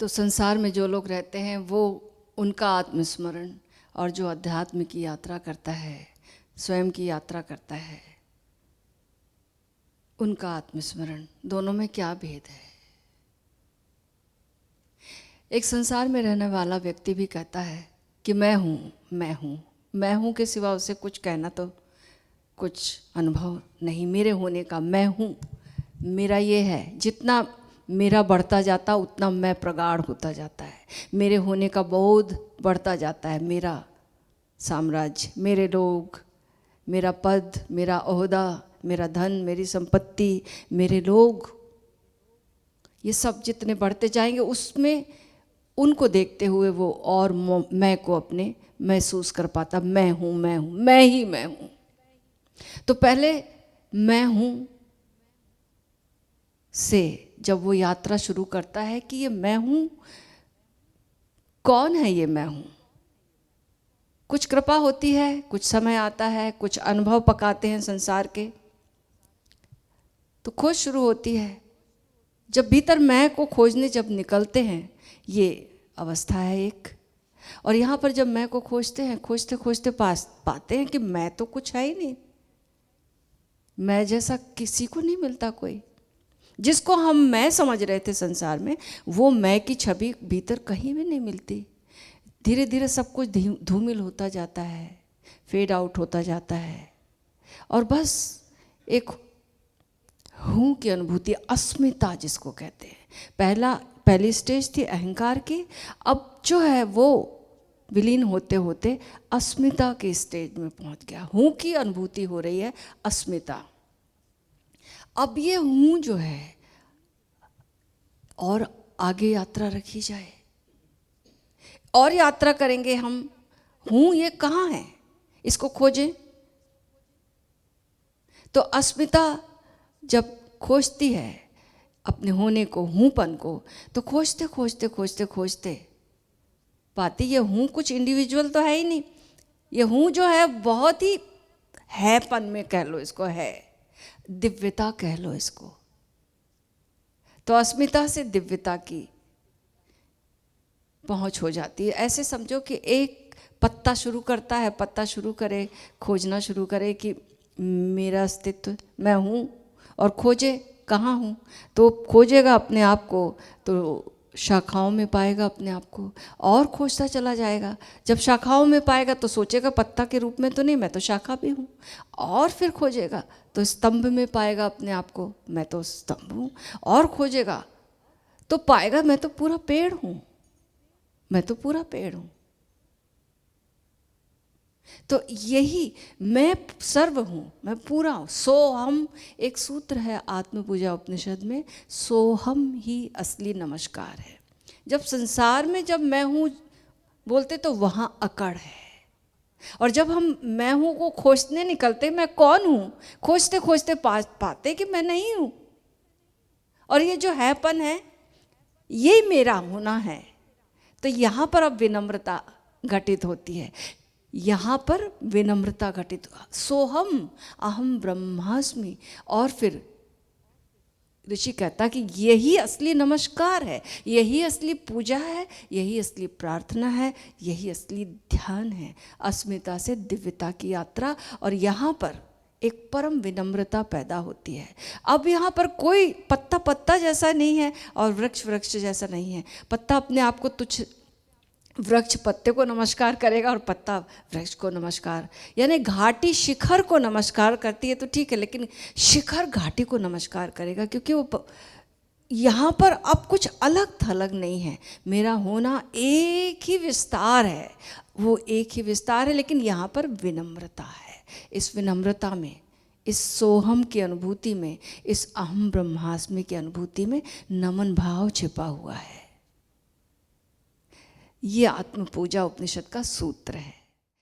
तो संसार में जो लोग रहते हैं वो उनका आत्मस्मरण, और जो अध्यात्म की यात्रा करता है, स्वयं की यात्रा करता है, उनका आत्मस्मरण, दोनों में क्या भेद है। एक संसार में रहने वाला व्यक्ति भी कहता है कि मैं हूँ, मैं हूँ, मैं हूँ के सिवा उसे कुछ कहना तो कुछ अनुभव नहीं। मेरे होने का, मैं हूँ, मेरा ये है। जितना मेरा बढ़ता जाता उतना मैं प्रगाढ़ होता जाता है। मेरे होने का बोध बढ़ता जाता है। मेरा साम्राज्य, मेरे लोग, मेरा पद, मेरा ओहदा, मेरा धन, मेरी संपत्ति, मेरे लोग, ये सब जितने बढ़ते जाएंगे उसमें उनको देखते हुए वो और मैं को अपने महसूस कर पाता। मैं हूँ, मैं हूँ, मैं ही मैं हूँ। तो पहले मैं हूँ से जब वो यात्रा शुरू करता है कि ये मैं हूँ कौन है, ये मैं हूँ, कुछ कृपा होती है, कुछ समय आता है, कुछ अनुभव पकाते हैं संसार के, तो खोज शुरू होती है। जब भीतर मैं को खोजने जब निकलते हैं, ये अवस्था है एक। और यहाँ पर जब मैं को खोजते हैं, खोजते खोजते पाते हैं कि मैं तो कुछ है ही नहीं। मैं जैसा किसी को नहीं मिलता कोई। जिसको हम मैं समझ रहे थे संसार में, वो मैं की छवि भीतर कहीं भी नहीं मिलती। धीरे धीरे सब कुछ धूमिल होता जाता है, फेड आउट होता जाता है, और बस एक हूँ की अनुभूति, अस्मिता जिसको कहते हैं। पहली स्टेज थी अहंकार की, अब जो है वो विलीन होते होते अस्मिता के स्टेज में पहुंच गया। हूँ की अनुभूति हो रही है, अस्मिता। अब ये हूँ जो है और आगे यात्रा रखी जाए, और यात्रा करेंगे हम। हूँ ये कहाँ है, इसको खोजें। तो अस्मिता जब खोजती है अपने होने को, हूँपन को, तो खोजते खोजते खोजते खोजते पाती ये हूँ कुछ इंडिविजुअल तो है ही नहीं। ये हूँ जो है बहुत ही हैपन में कह लो इसको, है दिव्यता कह लो इसको। तो अस्मिता से दिव्यता की पहुंच हो जाती है। ऐसे समझो कि एक पत्ता शुरू करता है, पत्ता शुरू करे, खोजना शुरू करे कि मेरा अस्तित्व मैं हूँ, और खोजे कहाँ हूँ। तो खोजेगा अपने आप को तो शाखाओं में पाएगा अपने आप को, और खोजता चला जाएगा। जब शाखाओं में पाएगा तो सोचेगा पत्ता के रूप में तो नहीं, मैं तो शाखा भी हूँ। और फिर खोजेगा तो स्तंभ में पाएगा अपने आप को, मैं तो स्तंभ हूँ। और खोजेगा तो पाएगा मैं तो पूरा पेड़ हूँ, मैं तो पूरा पेड़ हूँ। तो यही मैं सर्व हूँ, मैं पूरा हूँ। सोहम एक सूत्र है आत्मपूजा उपनिषद में, सोहम ही असली नमस्कार है। जब संसार में जब मैं हूँ बोलते तो वहाँ अकड़ है, और जब हम मैं हूँ को खोजने निकलते, मैं कौन हूँ, खोजते खोजते पाते कि मैं नहीं हूँ, और ये जो हैपन है ये मेरा होना है। तो यहाँ पर अब विनम्रता घटित होती है, यहाँ पर विनम्रता घटित, सोहम अहम ब्रह्मास्मि। और फिर ऋषि कहता कि यही असली नमस्कार है, यही असली पूजा है, यही असली प्रार्थना है, यही असली ध्यान है। अस्मिता से दिव्यता की यात्रा, और यहाँ पर एक परम विनम्रता पैदा होती है। अब यहाँ पर कोई पत्ता पत्ता जैसा नहीं है और वृक्ष वृक्ष जैसा नहीं है। पत्ता अपने आप को तुच्छ, वृक्ष पत्ते को नमस्कार करेगा और पत्ता वृक्ष को नमस्कार, यानी घाटी शिखर को नमस्कार करती है तो ठीक है, लेकिन शिखर घाटी को नमस्कार करेगा, क्योंकि वो यहाँ पर अब कुछ अलग थलग नहीं है। मेरा होना एक ही विस्तार है, वो एक ही विस्तार है, लेकिन यहाँ पर विनम्रता है। इस विनम्रता में, इस सोहम की अनुभूति में, इस अहम ब्रह्मास्मि की अनुभूति में नमन भाव छिपा हुआ है। ये आत्म पूजा उपनिषद का सूत्र है।